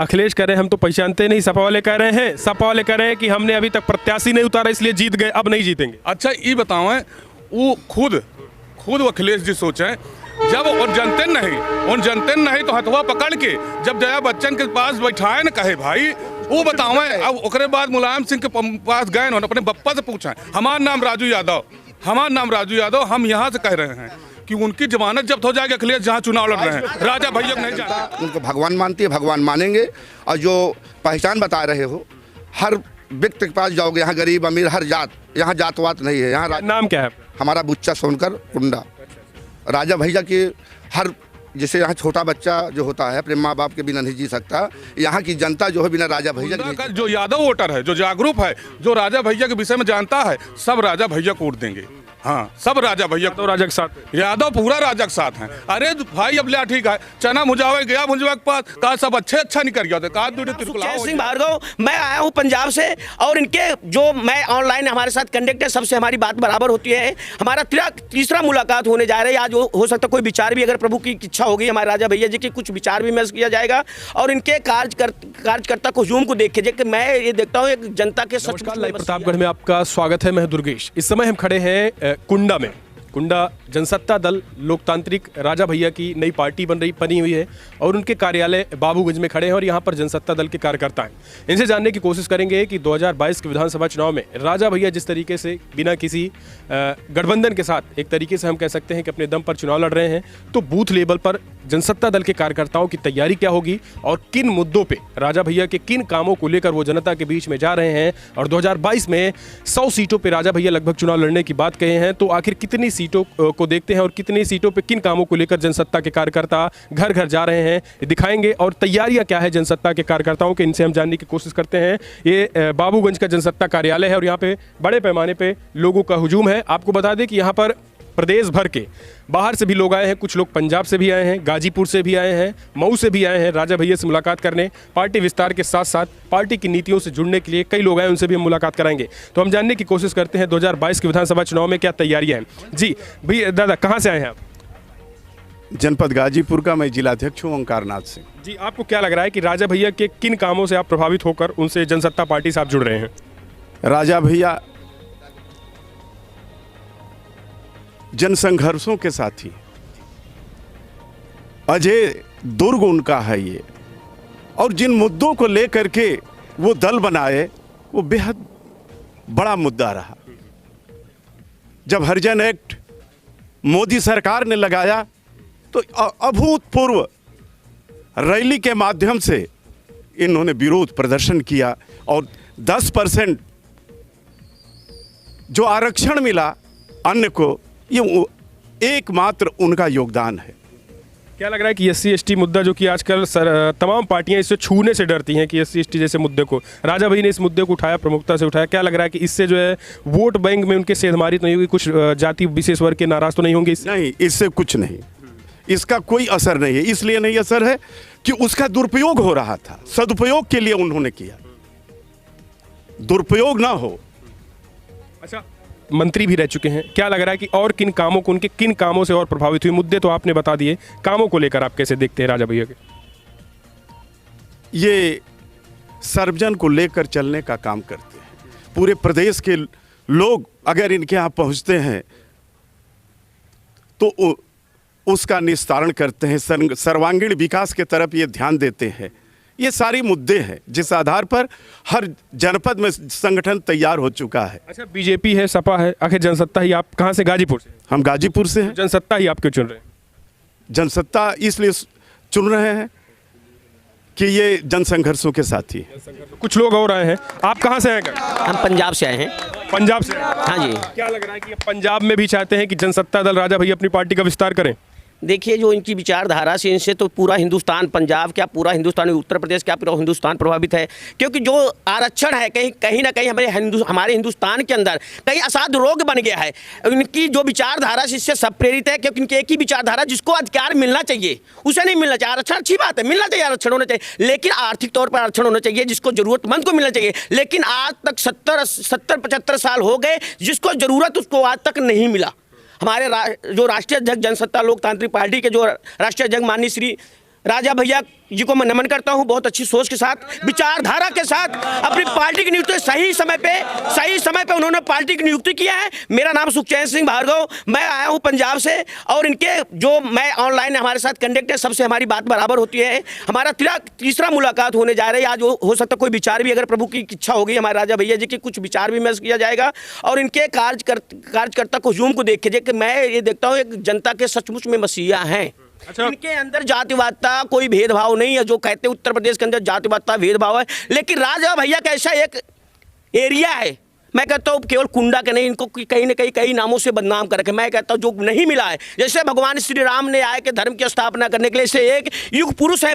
अखिलेश कह रहे हैं हम तो पहचानते नहीं, सपा वाले कह रहे हैं, सपा वाले कह रहे हैं कि हमने अभी तक प्रत्याशी नहीं उतारा इसलिए जीत गए, अब नहीं जीतेंगे। अच्छा ये बताओ वो खुद अखिलेश जी सोचे जब और जनते नहीं तो हथवा पकड़ के जब जया बच्चन के पास बैठाए न कहे भाई वो बताओ। अब उसके बाद मुलायम सिंह के पास गए उन्होंने अपने बप्पा से पूछा हमारा नाम राजू यादव, हम यहाँ से कह रहे हैं कि उनकी जमानत जब्त हो जाएगी। अखिलेश जहाँ चुनाव लड़ रहे हैं राजा भैया नहीं जाए, उनको भगवान मानती है, भगवान मानेंगे। और जो पहचान बता रहे हो हर व्यक्ति के पास जाओगे, यहाँ गरीब अमीर हर जात, यहाँ जातवात नहीं है। यहाँ नाम क्या है? हमारा बुच्चा सोनकर कुंडा। राजा भैया की हर जैसे यहाँ छोटा बच्चा जो होता है अपने माँ बाप के बिना नहीं जी सकता, यहाँ की जनता जो है बिना राजा भैया के जो यादव वोटर है, जो जागरूक है, जो राजा भैया के विषय में जानता है, सब राजा भैया को वोट देंगे। हाँ सब राजा भैया तो राजा के साथ, यादव पूरा राजा के साथ हैं। अरे भाई अब लिया ठीक है, चना मुझावे गया मुझे के पास कहा सब अच्छा नहीं कर गया था, कहा सुखचैन सिंह भार्गव, मैं आया हूँ पंजाब से और इनके जो मैं ऑनलाइन हमारे साथ कंडक्ट है, सबसे हमारी बात बराबर होती है। हमारा तीसरा मुलाकात होने जा रही है आज। हो सकता है कोई विचार भी, अगर प्रभु की इच्छा होगी हमारे राजा भैया जी की, कुछ विचार भी मेज किया जाएगा और इनके कार्यकर्ता को जूम को देख के मैं ये देखता हूँ एक जनता के सच। प्रतापगढ़ में आपका स्वागत है, मैं दुर्गेश। इस समय हम खड़े हैं कुंडा में। कुंडा जनसत्ता दल लोकतांत्रिक राजा भैया की नई पार्टी बनी हुई है और उनके कार्यालय बाबूगंज में खड़े हैं और यहाँ पर जनसत्ता दल के कार्यकर्ता हैं। इनसे जानने की कोशिश करेंगे कि 2022 के विधानसभा चुनाव में राजा भैया जिस तरीके से बिना किसी गठबंधन के साथ एक तरीके से हम कह सकते हैं कि अपने दम पर चुनाव लड़ रहे हैं, तो बूथ लेवल पर जनसत्ता दल के कार्यकर्ताओं की तैयारी क्या होगी और किन मुद्दों पे राजा भैया के किन कामों को लेकर वो जनता के बीच में जा रहे हैं। और 2022 में 100 सीटों पे राजा भैया लगभग चुनाव लड़ने की बात कहे हैं, तो आखिर कितनी सीटों को देखते हैं और कितनी सीटों पे किन कामों को लेकर जनसत्ता के कार्यकर्ता घर घर जा रहे हैं दिखाएंगे और तैयारियां क्या है जनसत्ता के कार्यकर्ताओं के, इनसे हम जानने की कोशिश करते हैं। ये बाबूगंज का जनसत्ता कार्यालय है और यहाँ पे बड़े पैमाने पे लोगों का हुजूम है। आपको बता दें कि यहाँ पर प्रदेश भर के बाहर से भी लोग आए हैं, कुछ लोग पंजाब से भी आए हैं, गाजीपुर से भी आए हैं, मऊ से भी आए हैं राजा भैया से मुलाकात करने। पार्टी विस्तार के साथ साथ पार्टी की नीतियों से जुड़ने के लिए कई लोग आए, उनसे भी हम मुलाकात कराएंगे। तो हम जानने की कोशिश करते हैं 2022 के विधानसभा चुनाव में क्या तैयारियां हैं। जी भैया, दादा कहाँ से आए हैं आप? जनपद गाजीपुर का मैं जिलाध्यक्ष हूँ ओंकारनाथ सिंह। जी, आपको क्या लग रहा है कि राजा भैया के किन कामों से आप प्रभावित होकर उनसे जनसत्ता पार्टी से आप जुड़ रहे हैं? राजा भैया जनसंघर्षों के साथी, अजय दुर्ग उनका है ये, और जिन मुद्दों को लेकर के वो दल बनाए वो बेहद बड़ा मुद्दा रहा। जब हरिजन एक्ट मोदी सरकार ने लगाया तो अभूतपूर्व रैली के माध्यम से इन्होंने विरोध प्रदर्शन किया और 10% जो आरक्षण मिला अन्य को, ये एकमात्र उनका योगदान है। क्या लग रहा है कि SC/ST मुद्दा जो कि आजकल तमाम पार्टियां इससे छूने से डरती हैं कि SC/ST जैसे मुद्दे को राजा भाई ने इस मुद्दे को उठाया, प्रमुखता से उठाया, क्या लग रहा है कि इससे जो है वोट बैंक में उनके सेधमारी तो नहीं होगी, कुछ जाति विशेष वर्ग के नाराज तो नहीं होंगे? नहीं, इससे कुछ नहीं, इसका कोई असर नहीं है। इसलिए नहीं असर है कि उसका दुरुपयोग हो रहा था, सदुपयोग के लिए उन्होंने किया, दुरुपयोग ना हो। अच्छा, मंत्री भी रह चुके हैं, क्या लग रहा है कि और किन कामों को, उनके किन कामों से और प्रभावित हुई? मुद्दे तो आपने बता दिए, कामों को लेकर आप कैसे देखते हैं राजा भैया के? ये सर्वजन को लेकर चलने का काम करते हैं। पूरे प्रदेश के लोग अगर इनके यहाँ पहुँचते हैं तो उसका निस्तारण करते हैं, सर्वांगीण विकास के तरफ ये ध्यान देते हैं। ये सारी मुद्दे हैं जिस आधार पर हर जनपद में संगठन तैयार हो चुका है। अच्छा, बीजेपी है, सपा है, आखिर जनसत्ता ही आप कहाँ से? गाजीपुर से। हम गाजीपुर से हैं। जनसत्ता ही आप क्यों चुन रहे हैं? जनसत्ता इसलिए चुन रहे हैं कि ये जनसंघर्षों के साथी हैं। कुछ लोग और आए हैं, आप कहाँ से आए? हम पंजाब से आए हैं। पंजाब से? हाँ जी। क्या लग रहा है कि पंजाब में भी चाहते हैं कि जनसत्ता दल राजा भैया अपनी पार्टी का विस्तार करें? देखिए, जो इनकी विचारधारा से, इनसे तो पूरा हिंदुस्तान, पंजाब क्या पूरा हिंदुस्तान, उत्तर प्रदेश क्या पूरा हिंदुस्तान प्रभावित है। क्योंकि जो आरक्षण है कहीं ना कहीं हमारे हिंदुस्तान के अंदर कहीं असाध्य रोग बन गया है। इनकी जो विचारधारा से इससे सब प्रेरित है, क्योंकि इनकी एक ही विचारधारा, जिसको अधिकार मिलना चाहिए उसे नहीं मिलना चाहिए। आरक्षण अच्छी बात है, मिलना चाहिए, आरक्षण होना चाहिए, लेकिन आर्थिक तौर पर आरक्षण होना चाहिए जिसको जरूरतमंद को मिलना चाहिए। लेकिन आज तक 70-75 साल हो गए, जिसको जरूरत उसको आज तक नहीं मिला। हमारे जो राष्ट्रीय अध्यक्ष जनसत्ता लोकतांत्रिक पार्टी के जो राष्ट्रीय अध्यक्ष माननीय श्री राजा भैया जी को मैं नमन करता हूं, बहुत अच्छी सोच के साथ, विचारधारा के साथ अपनी पार्टी की नियुक्ति सही समय पे उन्होंने पार्टी की नियुक्ति किया है। मेरा नाम सुखचैन सिंह भार्गव, मैं आया हूं पंजाब से, और इनके जो मैं ऑनलाइन हमारे साथ कंडक्ट है, सबसे हमारी बात बराबर होती है। हमारा तीसरा मुलाकात होने जा रही है आज। हो सकता कोई विचार भी, अगर प्रभु की इच्छा होगी हमारे राजा भैया जी की, कुछ विचार भी मैच किया जाएगा। और इनके कार्यकर्ता को जूम को देख के मैं ये देखता हूँ एक जनता के सचमुच में मसीहा हैं। अच्छा। इनके अंदर जातिवादता कोई भेदभाव नहीं है। जो कहते हैं उत्तर प्रदेश के अंदर जातिवादता भेदभाव है, लेकिन राजा भैया का ऐसा एक एरिया है, मैं कहता हूँ केवल कुंडा के नहीं, इनको कहीं ना कहीं नामों से बदनाम कर रखे। मैं कहता हूँ जो नहीं मिला है, जैसे भगवान श्री राम ने आए कि धर्म की स्थापना करने के लिए, से एक युग पुरुष है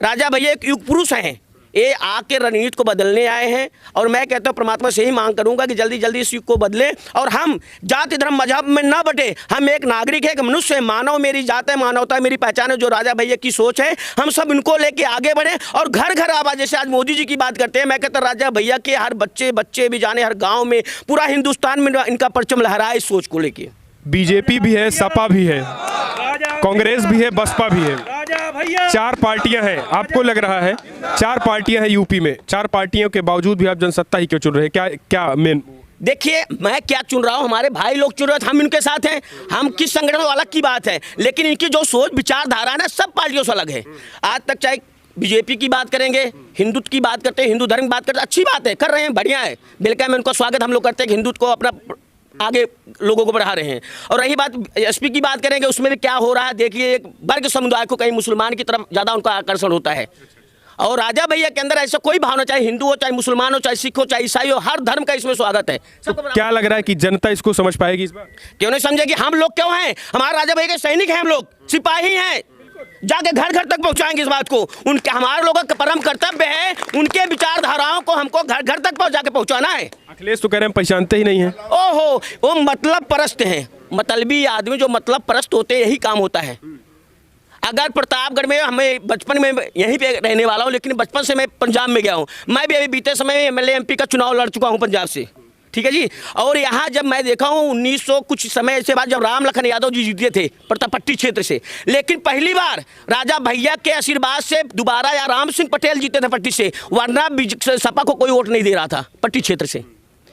राजा भैया, एक युग पुरुष हैं। ये आके रणनीति को बदलने आए हैं, और मैं कहता हूँ परमात्मा से ही मांग करूंगा कि जल्दी जल्दी इस युग को बदले, और हम जाति धर्म मजहब में ना बटे। हम एक नागरिक है, एक मनुष्य है, मानव मेरी जात है, मानवता है मेरी पहचान है। जो राजा भैया की सोच है, हम सब इनको लेके आगे बढ़े, और घर घर आवाज, जैसे आज मोदी जी की बात करते हैं, मैं कहता राजा भैया के हर बच्चे भी जाने, हर गाँव में, पूरा हिंदुस्तान में इनका परचम लहराए इस सोच को लेके। बीजेपी भी है, सपा भी है, कांग्रेस भी है, बसपा भी है, 4 पार्टियां हैं। आपको लग रहा है 4 पार्टियां हैं यूपी में, 4 पार्टियों के बावजूद भी आप जनसत्ता ही क्यों चुन रहे हैं? क्या मेन? देखिए, मैं क्या चुन रहा हूँ, हमारे भाई लोग चुन रहे थे, हम इनके साथ हैं। हम किस संगठन अलग की बात है, लेकिन इनकी जो सोच विचारधारा है ना, सब पार्टियों से अलग है। आज तक चाहे बीजेपी की बात करेंगे, हिंदुत्व की बात करते हैं, हिंदू धर्म की बात करते हैं, अच्छी बात है, कर रहे हैं, बढ़िया है, बिल्कुल मैं उनका स्वागत हम लोग करते हैं कि हिंदुत्व को अपना आगे लोगों को बढ़ा रहे हैं। और रही बात एसपी की बात करेंगे, उसमें भी क्या हो रहा है देखिए, एक वर्ग समुदाय को कहीं मुसलमान की तरफ ज़्यादा उनका आकर्षण होता है, और राजा भैया के अंदर ऐसा कोई भावना, चाहे हिंदू हो, चाहे मुसलमान हो, चाहे सिख हो, चाहे ईसाई हो, हर धर्म का इसमें स्वागत है। तो क्या लग रहा है कि जनता इसको समझ पाएगी इस बार? क्यों नहीं समझेगी? हम लोग क्यों हैं? हमारे राजा भैया के सैनिक हैं, हम लोग सिपाही हैं, जाके घर घर तक पहुंचाएंगे इस बात को। उनके हमारे लोगों का परम कर्तव्य है, उनके विचारधाराओं को हमको घर घर तक जाके पहुंचाना है। अखिलेश तो कह रहे हैं हम पहचानते ही नहीं है। ओहो, वो मतलब परस्त हैं, मतलबी आदमी जो मतलब परस्त होते हैं, यही काम होता है। अगर प्रतापगढ़ में हमें बचपन में यहीं पे रहने वाला हूँ, लेकिन बचपन से मैं पंजाब में गया हूँ। मैं भी अभी बीते समय एमएलए एमपी का चुनाव लड़ चुका हूँ पंजाब से, ठीक है जी। और यहाँ जब मैं देखा हूँ 1900 कुछ समय से बाद, जब राम लखन यादव जी जीते थे प्रतापट्टी क्षेत्र से, लेकिन पहली बार राजा भैया के आशीर्वाद से दोबारा या राम सिंह पटेल जीते थे पट्टी से, वरना सपा को कोई वोट नहीं दे रहा था पट्टी क्षेत्र से।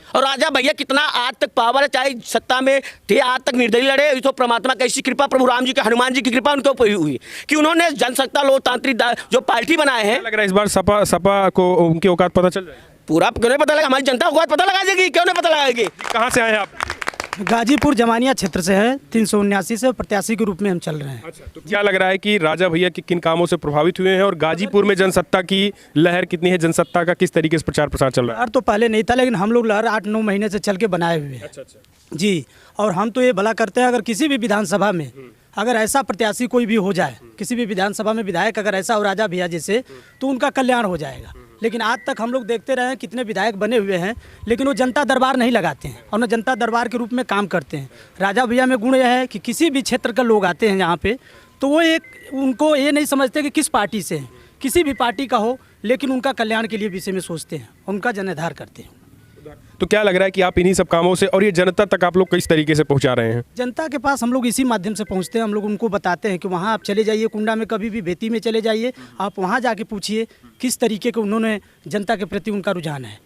और राजा भैया कितना आज तक पावर है, चाहे सत्ता में थे आज तक निर्दलीय लड़े, तो परमात्मा की ऐसी कृपा, प्रभु राम जी के, हनुमान जी की कृपा उनके ऊपर हुई कि उन्होंने जनसत्ता लोकतांत्रिक जो पार्टी बनाए हैं। लग रहा है इस बार सपा को उनकी औकात पता चल जाएगी? पूरा क्यों नहीं पता लगा? हमारी जनता औकात पता लगा देगी, क्यों नहीं पता लगाएगी? कहाँ से आए हैं आप? गाजीपुर जमानिया क्षेत्र से है, 379 से प्रत्याशी के रूप में हम चल रहे हैं। अच्छा, तो क्या लग रहा है कि राजा भैया के किन कामों से प्रभावित हुए हैं, और गाजीपुर में जनसत्ता की लहर कितनी है, जनसत्ता का किस तरीके से प्रचार प्रसार चल रहा है? लहर तो पहले नहीं था, लेकिन हम लोग लहर 8-9 महीने से चल के बनाए हुए हैं। अच्छा। जी, और हम तो ये भला करते हैं, अगर किसी भी विधानसभा में अगर ऐसा प्रत्याशी कोई भी हो जाए, किसी भी विधानसभा में विधायक अगर ऐसा हो राजा भैया जैसे, तो उनका कल्याण हो जाएगा। लेकिन आज तक हम लोग देखते रहे हैं कितने विधायक बने हुए हैं, लेकिन वो जनता दरबार नहीं लगाते हैं और न जनता दरबार के रूप में काम करते हैं। राजा भैया में गुण यह है कि किसी भी क्षेत्र का लोग आते हैं यहाँ पे, तो वो उनको ये नहीं समझते कि किस पार्टी से हैं, किसी भी पार्टी का हो, लेकिन उनका कल्याण के लिए विषय में सोचते हैं, उनका जनाधार करते हैं। तो क्या लग रहा है कि आप इन्हीं सब कामों से, और ये जनता तक आप लोग किस तरीके से पहुंचा रहे हैं? जनता के पास हम लोग इसी माध्यम से पहुंचते हैं। हम लोग उनको बताते हैं कि वहाँ आप चले जाइए, कुंडा में कभी भी बेती में चले जाइए, आप वहाँ जाके पूछिए किस तरीके के उन्होंने जनता के प्रति उनका रुझान है।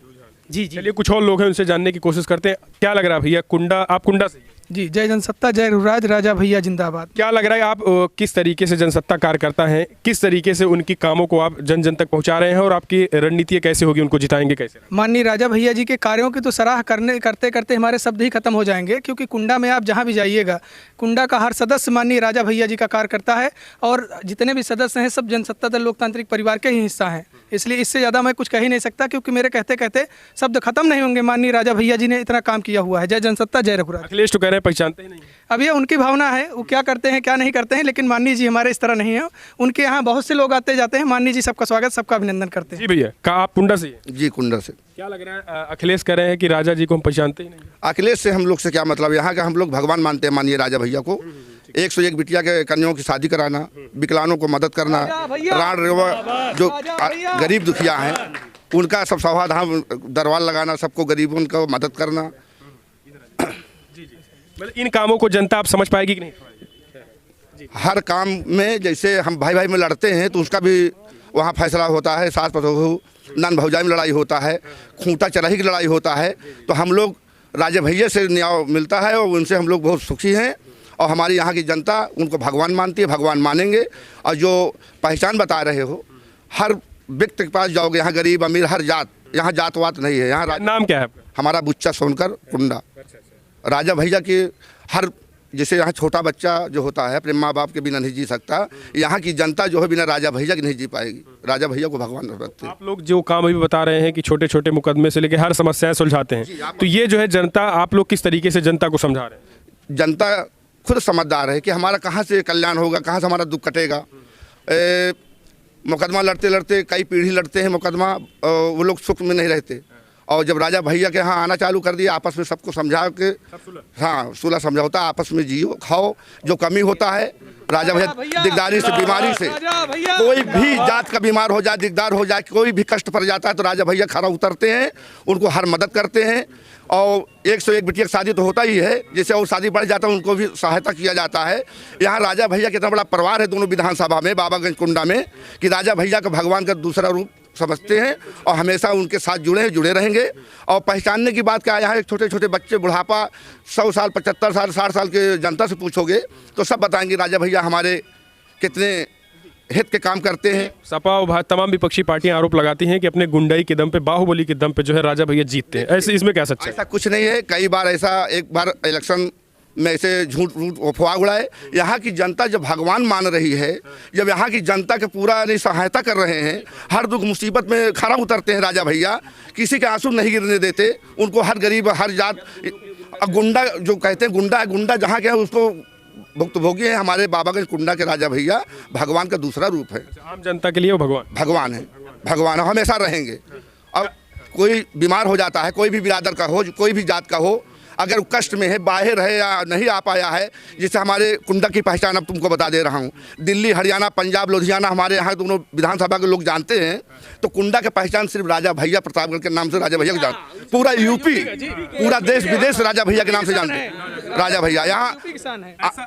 जी जी, चलिए कुछ और लोग हैं, उनसे जानने की कोशिश करते हैं। क्या लग रहा है भैया, कुंडा, आप कुंडा से? जी, जय जनसत्ता, जय रुराज, राजा भैया जिंदाबाद। क्या लग रहा है आप किस तरीके से जनसत्ता कार्यकर्ता हैं, किस तरीके से उनकी कामों को आप जन जन तक पहुंचा रहे हैं, और आपकी रणनीति कैसे होगी, उनको जिताएंगे कैसे? माननीय राजा भैया जी के कार्यों की तो सराह करते करते हमारे शब्द ही खत्म हो जाएंगे, क्योंकि कुंडा में आप जहां भी जाइएगा, कुंडा का हर सदस्य माननीय राजा भैया जी का कार्य करता है, और जितने भी सदस्य हैं सब जनसत्ता दल लोकतांत्रिक परिवार के ही हिस्सा हैं। इसलिए इससे ज़्यादा मैं कुछ कह ही नहीं सकता, क्योंकि मेरे कहते कहते शब्द खत्म नहीं होंगे। माननीय राजा भैया जी ने इतना काम किया हुआ है। जय जनसत्ता, जय रघुराज। अखिलेश तो कह रहे हैं पहचानते ही नहीं। अब ये उनकी भावना है, वो क्या करते हैं क्या नहीं करते हैं, लेकिन माननीय जी हमारे इस तरह नहीं है। उनके यहाँ बहुत से लोग आते जाते हैं। माननीय जी सबका स्वागत, सबका अभिनंदन करते हैं। जी भैया, का आप कुंडा से हैं? जी, कुंडा से। क्या लग रहा है, अखिलेश कह रहे हैं कि राजा जी को हम पहचानते ही नहीं? अखिलेश से हम लोग से क्या मतलब, यहाँ का हम लोग भगवान मानते हैं माननीय राजा भैया को। 101 बिटिया के कन्याओं की शादी कराना, विकलांगों को मदद करना, राण रेवा जो गरीब दुखिया हैं उनका सब समाधान, दरबार लगाना, सबको गरीबों को मदद करना। मतलब इन कामों को जनता आप समझ पाएगी कि नहीं? हर काम में जैसे हम भाई भाई में लड़ते हैं तो उसका भी वहाँ फैसला होता है, सास पतोहू नन भौजाई में लड़ाई होता है, खूंटा चरही की लड़ाई होता है। तो हम लोग राजा भैया से न्याय मिलता है और उनसे हम लोग बहुत सुखी हैं। और हमारी यहाँ की जनता उनको भगवान मानती है, भगवान मानेंगे। और जो पहचान बता रहे हो, हर व्यक्ति के पास जाओगे, यहाँ गरीब अमीर हर जात, यहाँ जातवात नहीं है। यहाँ नाम क्या है आपका? हमारा बुच्चा सोनकर कुंडा। राजा भैया की हर, जैसे यहाँ छोटा बच्चा जो होता है अपने माँ बाप के बिना नहीं जी सकता, यहाँ की जनता जो है बिना राजा भैया के नहीं जी पाएगी। राजा भैया को भगवान रखते हैं। आप लोग जो काम अभी बता रहे हैं कि छोटे छोटे मुकदमे से लेकर हर समस्याएं सुलझाते हैं, तो ये जो है जनता, आप लोग किस तरीके से जनता को समझा रहे हैं? जनता खुद समझदार है कि हमारा कहाँ से कल्याण होगा, कहाँ से हमारा दुख कटेगा। मुकदमा लड़ते लड़ते कई पीढ़ी लड़ते हैं मुकदमा, वो लोग सुख में नहीं रहते। और जब राजा भैया के यहाँ आना चालू कर दिया, आपस में सबको समझा के, हाँ सुलह समझौता, आपस में जियो खाओ। जो कमी होता है राजा भैया दिकदारी से, बीमारी से, कोई भी जात का बीमार हो जाए, दिकदार हो जाए, कोई भी कष्ट पड़ जाता है तो राजा भैया खड़ा उतरते हैं, उनको हर मदद करते हैं। और 101 बिटिया की शादी तो होता ही है, जैसे और शादी बढ़ जाता है उनको भी सहायता किया जाता है। यहाँ राजा भैया कितना बड़ा परिवार है दोनों विधानसभा में, बाबागंज कुंडा में, कि राजा भैया का भगवान का दूसरा रूप समझते हैं और हमेशा उनके साथ जुड़े रहेंगे। और पहचानने की बात क्या है, यहाँ छोटे छोटे बच्चे, बुढ़ापा, 100 साल, 75 साल, 60 साल के जनता से पूछोगे तो सब बताएंगे राजा भैया हमारे कितने हित के काम करते हैं। सपा और तमाम विपक्षी पार्टियां आरोप लगाती हैं कि अपने गुंडाई के दम पे, बाहुबली के दम पे जो है राजा भैया जीतते हैं। ऐसे इसमें क्या सच है? ऐसा कुछ नहीं है। कई बार ऐसा, एक बार इलेक्शन में ऐसे झूठ अफवाह उड़ाए। यहाँ की जनता जब भगवान मान रही है, जब यहाँ की जनता के पूरा नहीं सहायता कर रहे हैं, हर दुख मुसीबत में खड़ा उतरते हैं राजा भैया, किसी के आंसू नहीं गिरने देते। उनको हर गरीब, हर जात, गुंडा जो कहते हैं, गुंडा जहाँ के है उसको भुक्तभोगी है। हमारे बाबागंज कुंडा के राजा भैया भगवान का दूसरा रूप है। आम जनता के लिए वो भगवान है, भगवान हमेशा रहेंगे। अब कोई बीमार हो जाता है, कोई भी बिरादर का हो, कोई भी जात का हो, अगर कष्ट में है, बाहर है या नहीं आ पाया है, जिससे हमारे कुंडा की पहचान अब तुमको बता दे रहा हूँ, दिल्ली, हरियाणा, पंजाब, लुधियाना, हमारे यहाँ दोनों विधानसभा के लोग जानते हैं। तो कुंडा की पहचान सिर्फ राजा भैया, प्रतापगढ़ के नाम से राजा भैया को जानते, पूरा यूपी, पूरा देश विदेश राजा भैया के नाम से जानते हैं। राजा भैया यहाँ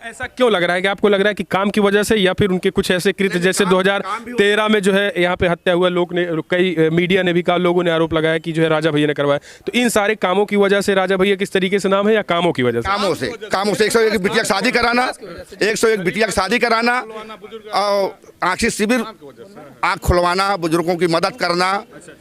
ऐसा क्यों लग रहा है कि आपको लग रहा है कि काम की वजह से, या फिर उनके कुछ ऐसे कृत्य, जैसे 2013 में जो है यहाँ पे हत्या हुआ, लोग ने, कई मीडिया ने भी कहा, लोगों ने आरोप लगाया कि जो है राजा भैया ने करवाया। तो इन सारे कामों की वजह से राजा भैया किस तरीके से नाम है, या कामों की वजह से? कामों से 101 बिटिया की शादी कराना, 101 बिटिया की शादी कराना, और आँखी शिविर, आँख खुलवाना, बुजुर्गों की मदद करना,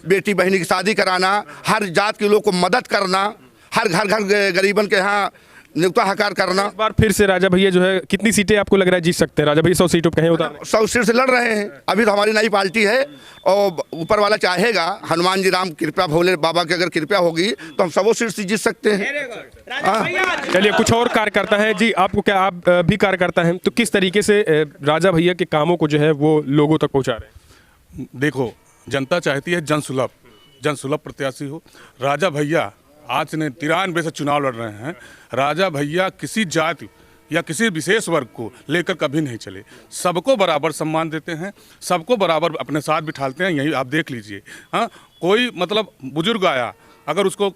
बेटी बहनी की शादी कराना, हर जात के लोग को मदद करना, हर घर गरीबन के यहाँ नियुक्ता हकार करना। इस बार फिर से राजा भैया जो है, कितनी सीटें आपको लग रहा है जीत सकते हैं राजा भैया? 100 सीटों कहीं उतार 100 सीट से लड़ रहे हैं। अभी तो हमारी नई पार्टी है और ऊपर वाला चाहेगा, हनुमान जी राम कृपया, भोले बाबा की अगर कृपया होगी तो हम 100 सीट से जीत सकते हैं। चलिए, कुछ और कार्यकर्ता हैं जी, आपको क्या, आप भी कार्यकर्ता हैं, तो किस तरीके से राजा भैया के कामों को जो है वो लोगों तक पहुँचा रहे हैं? देखो, जनता चाहती है जनसुलभ प्रत्याशी हो। राजा भैया आज ने 93 से चुनाव लड़ रहे हैं। राजा भैया किसी जाति या किसी विशेष वर्ग को लेकर कभी नहीं चले, सबको बराबर सम्मान देते हैं, सबको बराबर अपने साथ बिठाते हैं। यही आप देख लीजिए। हाँ, कोई मतलब बुजुर्ग आया, अगर उसको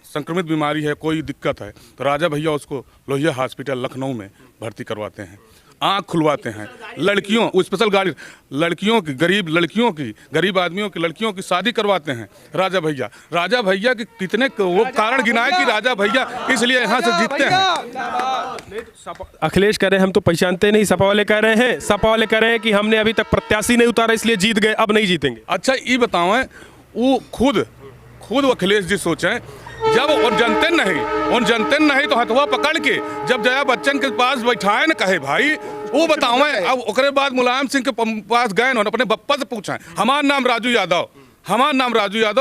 संक्रमित बीमारी है, कोई दिक्कत है, तो राजा भैया उसको लोहिया हॉस्पिटल लखनऊ में भर्ती करवाते हैं, आँख खुलवाते हैं। लड़कियों, वो स्पेशल गाड़ी, लड़कियों की, गरीब लड़कियों की, गरीब आदमियों की लड़कियों की शादी करवाते हैं राजा भैया के कितने वो कारण गिनाए कि राजा भैया इसलिए यहाँ से जीतते हैं। अखिलेश कह रहे हैं हम तो पहचानते नहीं, सपा वाले कह रहे हैं, कह रहे हैं कि हमने अभी तक प्रत्याशी नहीं उतारा इसलिए जीत गए, अब नहीं जीतेंगे। अच्छा, ये बताओ, वो खुद अखिलेश जी सोचें, जब उन जनते नहीं तो हथवा पकड़ के जब जया बच्चन के पास बैठाए न, कहे भाई वो बताओ। अब उसके बाद मुलायम सिंह के पास गए, उन्होंने अपने बप्पा से पूछा, हमारा नाम राजू यादव,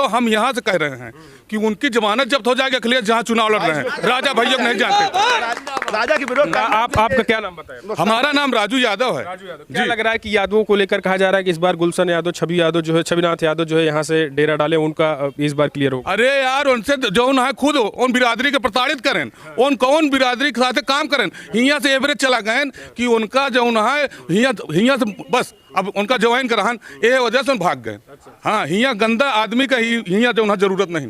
हम यहाँ से कह रहे हैं कि उनकी जमानत जब्त हो जाएगी। अखिलेश जहाँ चुनाव लड़ रहे हैं, राजा भैया को नहीं जानते। राजा की विरोध आपका क्या नाम बताया? हमारा नाम राजू यादव है। क्या लग रहा है कि यादवों को लेकर कहा जा रहा है कि इस बार गुलशन यादव, छविनाथ यादव जो है यहाँ से डेरा डाले, उनका इस बार क्लियर होगा? अरे यार, उनसे जो है खुद उन बिरादरी के प्रताड़ित करें, उन कौन बिरादरी के साथ काम करें, हियाँ से एवरेज चला गए कि उनका जो है हियाँ से बस अब उनका ज्वाइन कराहन, ये वजह से भाग गए। हाँ, हियाँ गंदा आदमी का हियाँ जो जरूरत नहीं।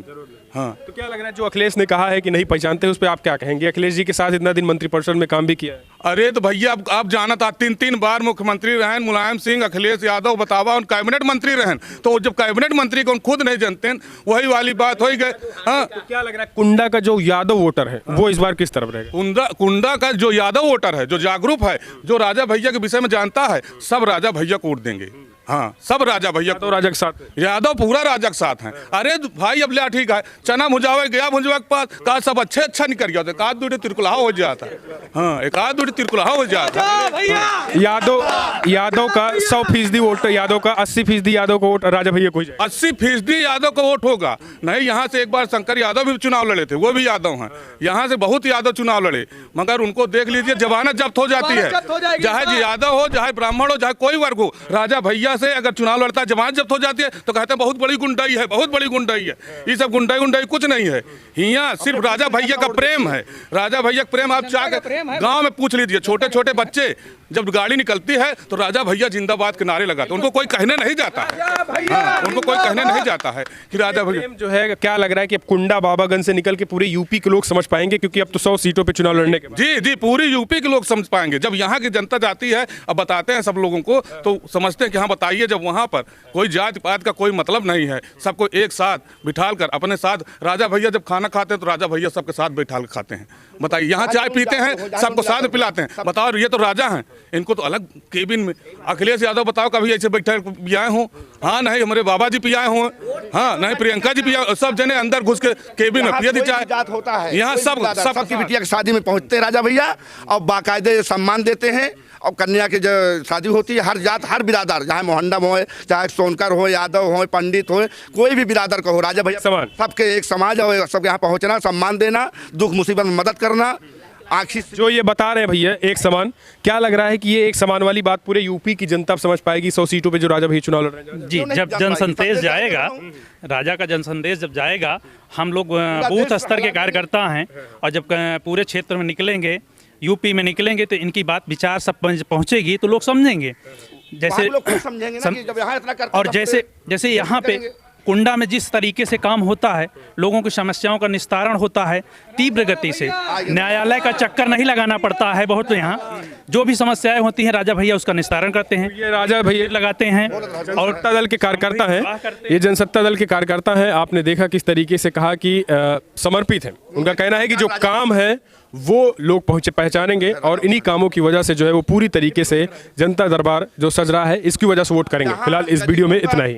हाँ। तो क्या लग रहा है जो अखिलेश ने कहा है कि नहीं पहचानते, उस पर आप क्या कहेंगे? अखिलेश जी के साथ इतना दिन मंत्रिपरिषद में काम भी किया है। अरे तो भैया अब आप जाना था, 3 बार मुख्यमंत्री रहन मुलायम सिंह, अखिलेश यादव, बतावा उन कैबिनेट मंत्री रहन, तो जब कैबिनेट मंत्री को खुद नहीं जानते हैं, वही वाली बात हो गई। हाँ, तो क्या लग रहा है कुंडा का जो यादव वोटर है वो इस बार किस तरफ रहेगा? कुंडा का जो यादव वोटर है, जो जागरूक है, जो राजा भैया के विषय में जानता है, सब राजा भैया को वोट देंगे। हाँ, सब राजा भैया तो राजा के साथ है। यादव पूरा राजा के साथ हैं। अरे भाई अब लिया ठीक है, चना भुजावे गया भुजवा के पास, कहा सब अच्छा निकल गया, एक आध दूरी तिरकुला हो जाता। हाँ, एक आध दूरी तिरकुला हो जाता। यादव का 100% वोट यादव का, 80% यादव को वोट राजा भैया को ही जाएगा। 80% यादव का वोट होगा। नहीं, यहाँ से एक बार शंकर यादव भी चुनाव लड़े थे, वो भी यादव हैं। यहाँ से बहुत यादव चुनाव लड़े, मगर उनको देख लीजिए जमानत जब्त हो जाती है, चाहे यादव हो, चाहे ब्राह्मण हो, चाहे कोई वर्ग हो। राजा भैया से अगर चुनाव लड़ता है, जमानत जब्त हो जाती है, तो कहते हैं बहुत बड़ी गुंडाई है, बहुत बड़ी गुंडाई है। ये सब गुंडाई कुछ नहीं है, यहाँ सिर्फ राजा भैया का प्रेम है। राजा भैया का प्रेम आप गांव में पूछ लीजिए, छोटे छोटे बच्चे जब गाड़ी निकलती है तो राजा भैया जिंदाबाद के नारे लगाते, उनको कोई कहने नहीं जाता है। हाँ, उनको कोई कहने नहीं जाता है कि राजा भैया जो है। क्या लग रहा है कि अब कुंडा बाबागंज से निकल के पूरे यूपी के लोग समझ पाएंगे, क्योंकि अब तो 100 सीटों पे चुनाव लड़ने के बाद। जी, पूरी यूपी के लोग समझ पाएंगे। जब यहाँ की जनता जाती है, अब बताते हैं सब लोगों को, तो समझते हैं कि हाँ बताइए, जब वहाँ पर कोई जाति पात का कोई मतलब नहीं है, सबको एक साथ बिठाल कर अपने साथ, राजा भैया जब खाना खाते हैं तो राजा भैया सबके साथ बैठा कर खाते हैं। बताइए, यहाँ चाय पीते हैं, सबको साथ पिलाते हैं। बताओ, ये तो राजा हैं, इनको तो अलग केबिन में। अखिलेश यादव बताओ कभी ऐसे बैठे पियाए हों? हाँ, नहीं हमारे बाबा जी पियाए हों। हाँ, नहीं प्रियंका जी पिया, सब जने अंदर घुस के केबिन में पिया दी चाय होता है। यहाँ सबकी बिटिया की शादी में पहुंचते राजा भैया और बाकायदे सम्मान देते हैं। और कन्या की जो शादी होती है, हर जात हर बिरादर, चाहे मोहंडम हो, चाहे सोनकर हो, यादव हो, पंडित हो, कोई भी बिरादर का हो, राजा भैया समान सबके एक समाज और सबके यहाँ पहुँचना, सम्मान देना, दुख मुसीबत में मदद करना। आखिर जो ये बता रहे हैं भैया एक समान, क्या लग रहा है कि ये एक समान वाली बात पूरे यूपी की जनता समझ पाएगी 100 सीटों पे जो राजा भैया चुनाव लड़ रहे हैं? जी, जब जनसंदेश जाएगा, राजा का जनसंदेश जब जाएगा, हम लोग बूथ स्तर के कार्यकर्ता हैं, और जब पूरे क्षेत्र में निकलेंगे, यूपी में निकलेंगे, तो इनकी बात विचार सब पहुंचेगी तो लोग समझेंगे। जैसे और जैसे यहाँ पे कुंडा में जिस तरीके से काम होता है, लोगों की समस्याओं का निस्तारण होता है तीव्र गति से, न्यायालय का चक्कर नहीं लगाना पड़ता है। बहुत यहाँ जो भी समस्याएं होती हैं, राजा भैया उसका निस्तारण करते हैं। ये राजा भैया लगाते हैं और जनसत्ता दल के कार्यकर्ता हैं। ये जनसत्ता दल के कार्यकर्ता हैं। आपने देखा किस तरीके से कहा कि समर्पित हैं। उनका कहना है कि जो काम है वो लोग पहचानेंगे, और इन्हीं कामों की वजह से जो है वो पूरी तरीके से जनता दरबार जो सज रहा है, इसकी वजह से वोट करेंगे। फिलहाल इस वीडियो में इतना ही।